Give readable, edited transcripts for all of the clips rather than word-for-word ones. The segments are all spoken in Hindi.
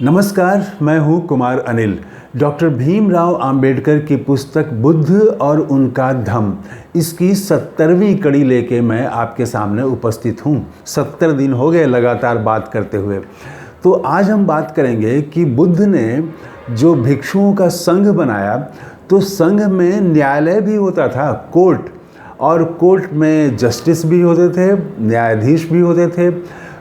नमस्कार, मैं हूं कुमार अनिल। डॉक्टर भीमराव अंबेडकर की पुस्तक बुद्ध और उनका धम्म, इसकी 70वीं कड़ी लेके मैं आपके सामने उपस्थित हूं। 70 दिन हो गए लगातार बात करते हुए। तो आज हम बात करेंगे कि बुद्ध ने जो भिक्षुओं का संघ बनाया, तो संघ में न्यायालय भी होता था, कोर्ट, और कोर्ट में जस्टिस भी होते थे, न्यायाधीश भी होते थे,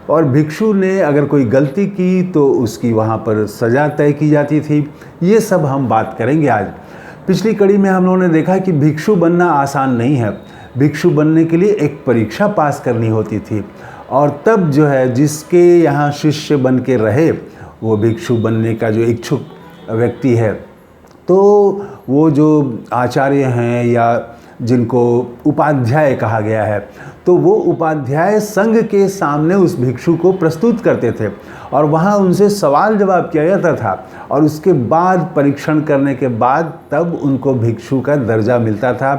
और भिक्षु ने अगर कोई गलती की तो उसकी वहाँ पर सज़ा तय की जाती थी। ये सब हम बात करेंगे आज। पिछली कड़ी में हम लोगों ने देखा कि भिक्षु बनना आसान नहीं है। भिक्षु बनने के लिए एक परीक्षा पास करनी होती थी, और तब जो है जिसके यहाँ शिष्य बन के रहे, वो भिक्षु बनने का जो इच्छुक व्यक्ति है, तो वो जो आचार्य हैं या जिनको उपाध्याय कहा गया है, तो वो उपाध्याय संघ के सामने उस भिक्षु को प्रस्तुत करते थे और वहाँ उनसे सवाल जवाब किया जाता था, और उसके बाद परीक्षण करने के बाद तब उनको भिक्षु का दर्जा मिलता था,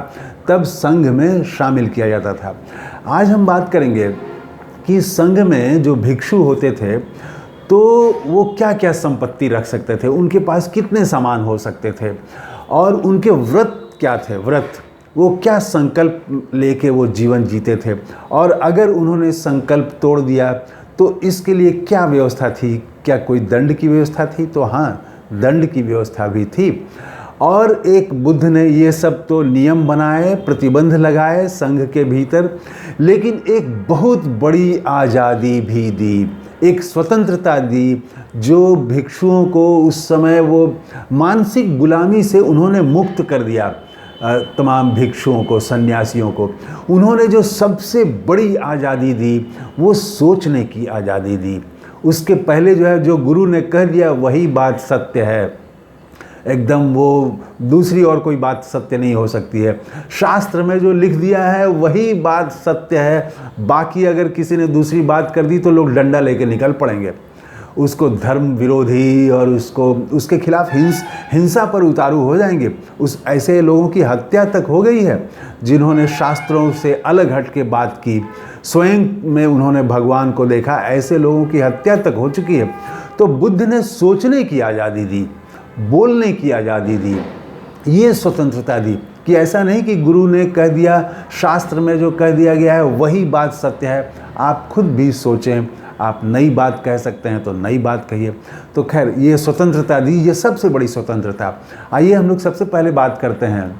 तब संघ में शामिल किया जाता था। आज हम बात करेंगे कि संघ में जो भिक्षु होते थे तो वो क्या क्या संपत्ति रख सकते थे, उनके पास कितने सामान हो सकते थे, और उनके व्रत क्या थे, वो क्या संकल्प लेके वो जीवन जीते थे, और अगर उन्होंने संकल्प तोड़ दिया तो इसके लिए क्या व्यवस्था थी, क्या कोई दंड की व्यवस्था थी? तो हाँ, दंड की व्यवस्था भी थी। और एक बुद्ध ने ये सब तो नियम बनाए, प्रतिबंध लगाए संघ के भीतर, लेकिन एक बहुत बड़ी आज़ादी भी दी, एक स्वतंत्रता दी, जो भिक्षुओं को उस समय वो मानसिक गुलामी से उन्होंने मुक्त कर दिया। तमाम भिक्षुओं को, सन्यासियों को उन्होंने जो सबसे बड़ी आज़ादी दी, वो सोचने की आज़ादी दी। उसके पहले जो है, जो गुरु ने कह दिया वही बात सत्य है, एकदम वो दूसरी और कोई बात सत्य नहीं हो सकती है। शास्त्र में जो लिख दिया है वही बात सत्य है, बाकी अगर किसी ने दूसरी बात कर दी तो लोग डंडा लेके निकल पड़ेंगे, उसको धर्म विरोधी और उसके खिलाफ हिंसा पर उतारू हो जाएंगे। उस ऐसे लोगों की हत्या तक हो गई है जिन्होंने शास्त्रों से अलग हट के बात की, स्वयं में उन्होंने भगवान को देखा, ऐसे लोगों की हत्या तक हो चुकी है। तो बुद्ध ने सोचने की आज़ादी दी, बोलने की आज़ादी दी, ये स्वतंत्रता दी कि ऐसा नहीं कि गुरु ने कह दिया, शास्त्र में जो कह दिया गया है वही बात सत्य है, आप खुद भी सोचें, आप नई बात कह सकते हैं तो नई बात कहिए। तो खैर, ये स्वतंत्रता दी, ये सबसे बड़ी स्वतंत्रता। आइए हम लोग सबसे पहले बात करते हैं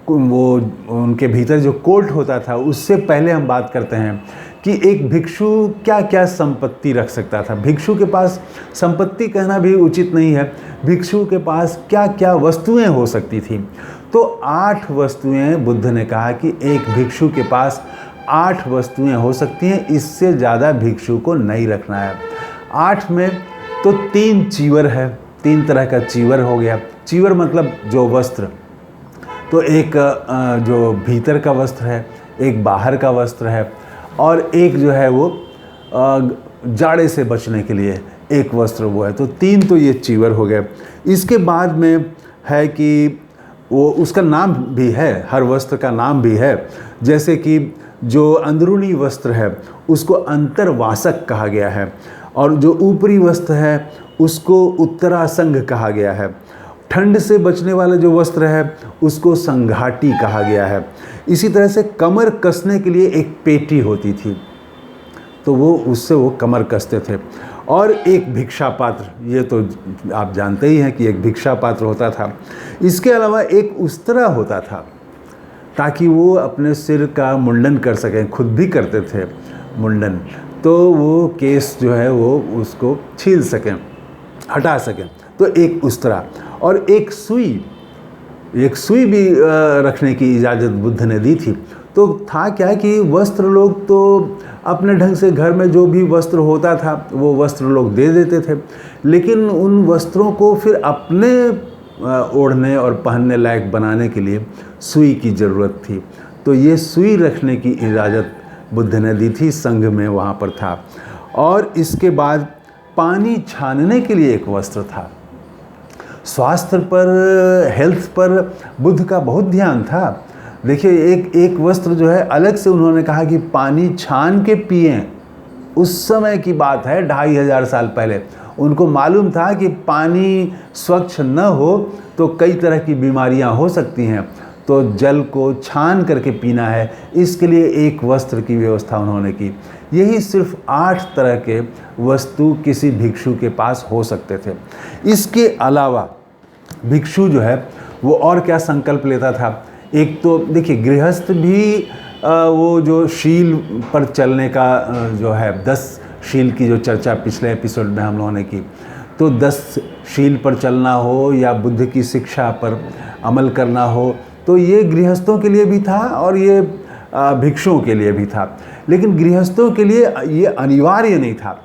वो उनके भीतर जो कोर्ट होता था, उससे पहले हम बात करते हैं कि एक भिक्षु क्या क्या संपत्ति रख सकता था। भिक्षु के पास संपत्ति कहना भी उचित नहीं है, भिक्षु के पास क्या क्या वस्तुएं हो सकती थी। तो 8 वस्तुएं बुद्ध ने कहा कि एक भिक्षु के पास 8 वस्तुएं हो सकती हैं, इससे ज़्यादा भिक्षु को नहीं रखना है। 8 में तो 3 चीवर है, 3 तरह का चीवर हो गया। चीवर मतलब जो वस्त्र, तो एक जो भीतर का वस्त्र है, एक बाहर का वस्त्र है, और एक जो है वो जाड़े से बचने के लिए एक वस्त्र वो है। तो 3 तो ये चीवर हो गए। इसके बाद में है कि वो उसका नाम भी है, हर वस्त्र का नाम भी है। जैसे कि जो अंदरूनी वस्त्र है उसको अंतर्वासक कहा गया है, और जो ऊपरी वस्त्र है उसको उत्तरासंग कहा गया है। ठंड से बचने वाला जो वस्त्र है उसको संघाटी कहा गया है। इसी तरह से कमर कसने के लिए एक पेटी होती थी, तो वो उससे वो कमर कसते थे। और एक भिक्षा पात्र, ये तो आप जानते ही हैं कि एक भिक्षा पात्र होता था। इसके अलावा एक उस्तरा होता था, ताकि वो अपने सिर का मुंडन कर सकें, खुद भी करते थे मुंडन, तो वो केस जो है वो उसको छील सकें, हटा सकें। तो एक उस्तरा, और एक सुई भी रखने की इजाज़त बुद्ध ने दी थी। तो था क्या कि वस्त्र लोग तो अपने ढंग से घर में जो भी वस्त्र होता था वो वस्त्र लोग दे देते थे, लेकिन उन वस्त्रों को फिर अपने ओढ़ने और पहनने लायक बनाने के लिए सुई की ज़रूरत थी। तो ये सुई रखने की इजाज़त बुद्ध ने दी थी, संघ में वहाँ पर था। और इसके बाद पानी छानने के लिए एक वस्त्र था। स्वास्थ्य पर, हेल्थ पर बुद्ध का बहुत ध्यान था। देखिए, एक वस्त्र जो है अलग से उन्होंने कहा कि पानी छान के पिएं, उस समय की बात है, 2500 साल पहले। उनको मालूम था कि पानी स्वच्छ न हो तो कई तरह की बीमारियां हो सकती हैं, तो जल को छान करके पीना है। इसके लिए एक वस्त्र की व्यवस्था उन्होंने की। यही सिर्फ 8 तरह के वस्तु किसी भिक्षु के पास हो सकते थे। इसके अलावा भिक्षु जो है वो और क्या संकल्प लेता था। एक तो देखिए, गृहस्थ भी वो जो शील पर चलने का जो है, 10 शील की जो चर्चा पिछले एपिसोड में हम लोगों ने की, तो 10 शील पर चलना हो या बुद्ध की शिक्षा पर अमल करना हो, तो ये गृहस्थों के लिए भी था और ये भिक्षुओं के लिए भी था। लेकिन गृहस्थों के लिए ये अनिवार्य नहीं था।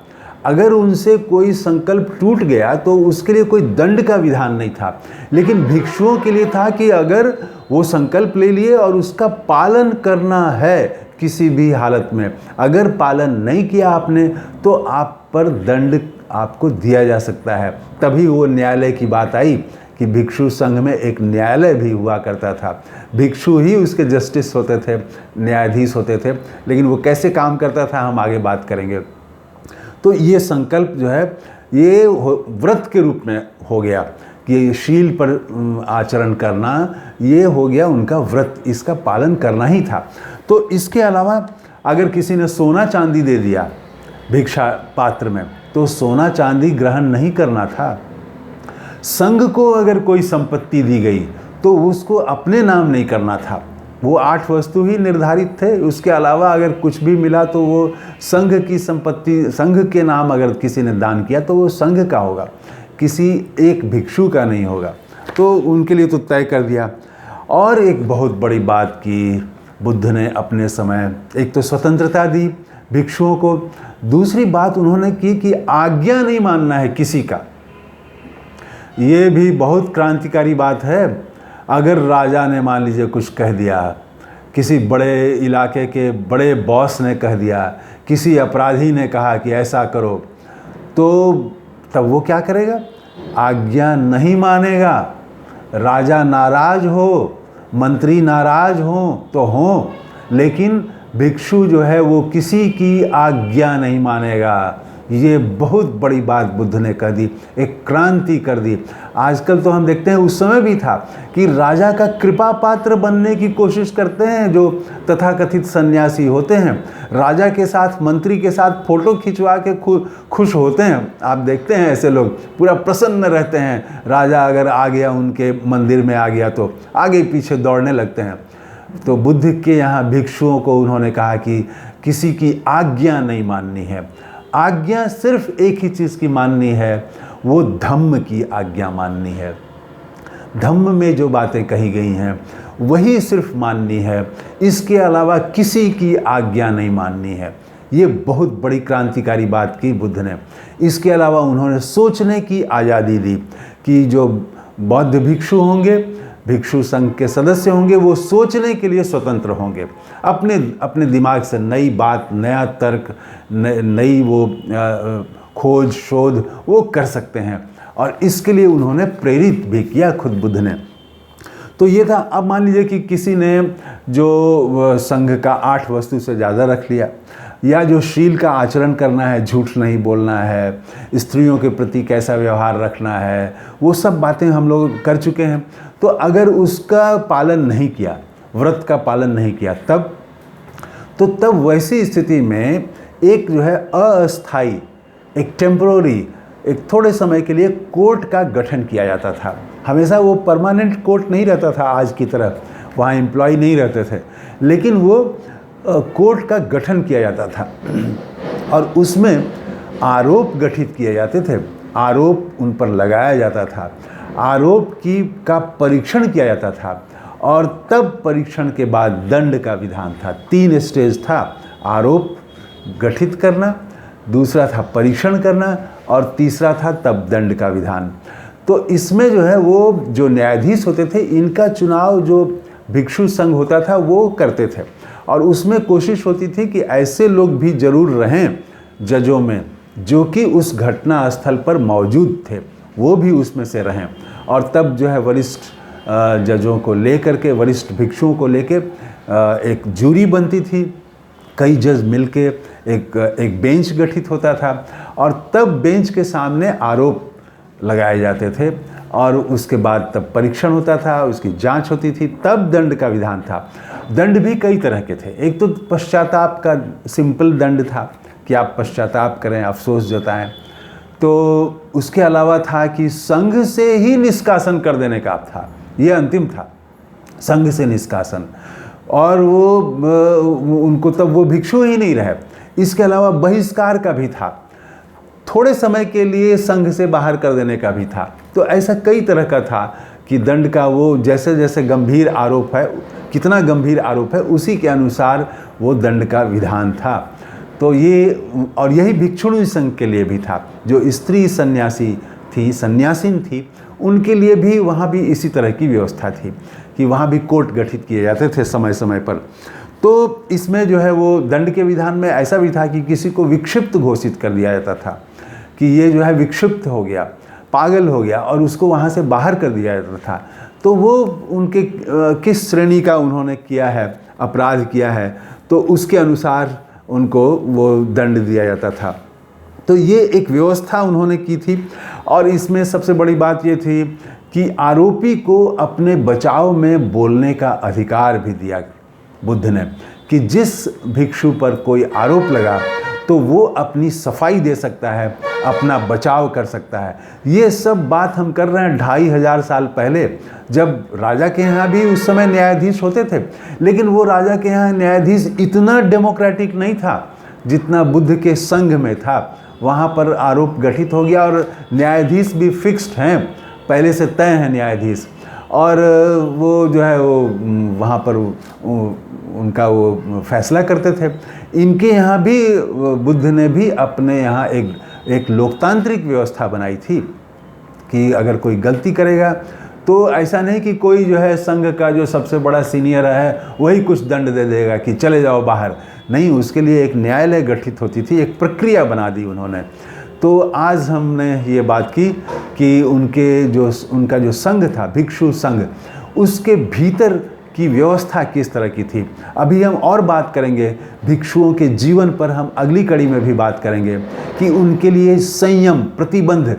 अगर उनसे कोई संकल्प टूट गया तो उसके लिए कोई दंड का विधान नहीं था। लेकिन भिक्षुओं के लिए था कि अगर वो संकल्प ले लिए और उसका पालन करना है किसी भी हालत में, अगर पालन नहीं किया आपने तो आप पर दंड आपको दिया जा सकता है। तभी वो न्यायालय की बात आई कि भिक्षु संघ में एक न्यायालय भी हुआ करता था। भिक्षु ही उसके जस्टिस होते थे, न्यायाधीश होते थे। लेकिन वो कैसे काम करता था हम आगे बात करेंगे। तो ये संकल्प जो है ये व्रत के रूप में हो गया कि शील पर आचरण करना, ये हो गया उनका व्रत, इसका पालन करना ही था। तो इसके अलावा अगर किसी ने सोना चांदी दे दिया भिक्षा पात्र में, तो सोना चांदी ग्रहण नहीं करना था। संघ को अगर कोई संपत्ति दी गई तो उसको अपने नाम नहीं करना था। वो 8 वस्तु ही निर्धारित थे। उसके अलावा अगर कुछ भी मिला तो वो संघ की संपत्ति, संघ के नाम अगर किसी ने दान किया तो वो संघ का होगा, किसी एक भिक्षु का नहीं होगा। तो उनके लिए तो तय कर दिया। और एक बहुत बड़ी बात की बुद्ध ने अपने समय, एक तो स्वतंत्रता दी भिक्षुओं को, दूसरी बात उन्होंने की कि आज्ञा नहीं मानना है किसी का। ये भी बहुत क्रांतिकारी बात है। अगर राजा ने मान लीजिए कुछ कह दिया, किसी बड़े इलाके के बड़े बॉस ने कह दिया, किसी अपराधी ने कहा कि ऐसा करो, तो तब वो क्या करेगा? आज्ञा नहीं मानेगा। राजा नाराज हो, मंत्री नाराज हो तो हो, लेकिन भिक्षु जो है वो किसी की आज्ञा नहीं मानेगा। ये बहुत बड़ी बात बुद्ध ने कह दी, एक क्रांति कर दी। आजकल तो हम देखते हैं, उस समय भी था कि राजा का कृपा पात्र बनने की कोशिश करते हैं जो तथाकथित सन्यासी होते हैं। राजा के साथ, मंत्री के साथ फ़ोटो खिंचवा के खुश होते हैं। आप देखते हैं ऐसे लोग पूरा प्रसन्न रहते हैं। राजा अगर आ गया, उनके मंदिर में आ गया तो आगे पीछे दौड़ने लगते हैं। तो बुद्ध के यहाँ भिक्षुओं को उन्होंने कहा कि किसी की आज्ञा नहीं माननी है। आज्ञा सिर्फ एक ही चीज़ की माननी है, वो धम्म की आज्ञा माननी है। धम्म में जो बातें कही गई हैं वही सिर्फ माननी है, इसके अलावा किसी की आज्ञा नहीं माननी है। ये बहुत बड़ी क्रांतिकारी बात की बुद्ध ने। इसके अलावा उन्होंने सोचने की आज़ादी दी कि जो बौद्ध भिक्षु होंगे, भिक्षु संघ के सदस्य होंगे, वो सोचने के लिए स्वतंत्र होंगे। अपने दिमाग से नई बात, नया तर्क, नई वो खोज शोध वो कर सकते हैं। और इसके लिए उन्होंने प्रेरित भी किया खुद बुद्ध ने। तो ये था। अब मान लीजिए कि किसी ने जो संघ का 8 वस्तु से ज़्यादा रख लिया, या जो शील का आचरण करना है, झूठ नहीं बोलना है, स्त्रियों के प्रति कैसा व्यवहार रखना है, वो सब बातें हम लोग कर चुके हैं। तो अगर उसका पालन नहीं किया, व्रत का पालन नहीं किया, तब वैसी स्थिति में एक जो है अस्थाई, एक टेम्पररी, एक थोड़े समय के लिए कोर्ट का गठन किया जाता था। हमेशा वो परमानेंट कोर्ट नहीं रहता था आज की तरह, वहाँ एम्प्लॉय नहीं रहते थे, लेकिन वो कोर्ट का गठन किया जाता था और उसमें आरोप गठित किए जाते थे, आरोप उन पर लगाया जाता था, आरोप का परीक्षण किया जाता था और तब परीक्षण के बाद दंड का विधान था। 3 स्टेज था, आरोप गठित करना, दूसरा था परीक्षण करना और तीसरा था तब दंड का विधान। तो इसमें जो है वो जो न्यायाधीश होते थे, इनका चुनाव जो भिक्षु संघ होता था वो करते थे और उसमें कोशिश होती थी कि ऐसे लोग भी जरूर रहें जजों में जो कि उस घटना स्थल पर मौजूद थे, वो भी उसमें से रहें। और तब जो है वरिष्ठ जजों को लेकर के, वरिष्ठ भिक्षुओं को लेकर एक जूरी बनती थी कई जज मिलके एक बेंच गठित होता था और तब बेंच के सामने आरोप लगाए जाते थे और उसके बाद तब परीक्षण होता था, उसकी जांच होती थी, तब दंड का विधान था। दंड भी कई तरह के थे। एक तो पश्चाताप का सिंपल दंड था कि आप पश्चाताप करें, अफसोस जताएं। तो उसके अलावा था कि संघ से ही निष्कासन कर देने का था, ये अंतिम था, संघ से निष्कासन। और वो उनको तब वो भिक्षु ही नहीं रहे। इसके अलावा बहिष्कार का भी था, थोड़े समय के लिए संघ से बाहर कर देने का भी था। तो ऐसा कई तरह का था कि दंड का वो जैसे जैसे गंभीर आरोप है, कितना गंभीर आरोप है, उसी के अनुसार वो दंड का विधान था। तो ये, और यही भिक्षुणी संघ के लिए भी था, जो स्त्री सन्यासी थी, सन्यासिन थी, उनके लिए भी वहाँ भी इसी तरह की व्यवस्था थी कि वहाँ भी कोर्ट गठित किए जाते थे समय समय पर। तो इसमें जो है वो दंड के विधान में ऐसा भी था कि किसी को विक्षिप्त घोषित कर दिया जाता था कि ये जो है विक्षिप्त हो गया, पागल हो गया, और उसको वहाँ से बाहर कर दिया जाता था। तो वो उनके किस श्रेणी का उन्होंने किया है, अपराध किया है, तो उसके अनुसार उनको वो दंड दिया जाता था। तो ये एक व्यवस्था उन्होंने की थी। और इसमें सबसे बड़ी बात ये थी कि आरोपी को अपने बचाव में बोलने का अधिकार भी दिया बुद्ध ने, कि जिस भिक्षु पर कोई आरोप लगा तो वो अपनी सफाई दे सकता है, अपना बचाव कर सकता है। ये सब बात हम कर रहे हैं 2500 साल पहले, जब राजा के यहाँ भी उस समय न्यायाधीश होते थे, लेकिन वो राजा के यहाँ न्यायाधीश इतना डेमोक्रेटिक नहीं था जितना बुद्ध के संघ में था। वहाँ पर आरोप गठित हो गया और न्यायाधीश भी फिक्स्ड हैं, पहले से तय हैं न्यायाधीश, और वो जो है वो वहाँ पर उनका वो फैसला करते थे। इनके यहाँ भी बुद्ध ने भी अपने यहाँ एक लोकतांत्रिक व्यवस्था बनाई थी कि अगर कोई गलती करेगा तो ऐसा नहीं कि कोई जो है संघ का जो सबसे बड़ा सीनियर है वही कुछ दंड दे देगा कि चले जाओ बाहर। नहीं, उसके लिए एक न्यायालय गठित होती थी, एक प्रक्रिया बना दी उन्होंने। तो आज हमने ये बात की कि उनका जो संघ था, भिक्षु संघ, उसके भीतर की व्यवस्था किस तरह की थी। अभी हम और बात करेंगे भिक्षुओं के जीवन पर, हम अगली कड़ी में भी बात करेंगे कि उनके लिए संयम, प्रतिबंध,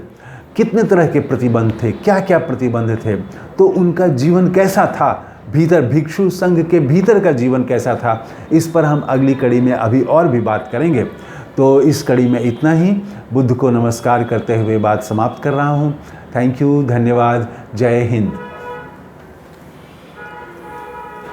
कितने तरह के प्रतिबंध थे, क्या क्या प्रतिबंध थे, तो उनका जीवन कैसा था, भीतर भिक्षु संघ के भीतर का जीवन कैसा था, इस पर हम अगली कड़ी में अभी और भी बात करेंगे। तो इस कड़ी में इतना ही। बुद्ध को नमस्कार करते हुए बात समाप्त कर रहा हूँ। थैंक यू, धन्यवाद, जय हिंद।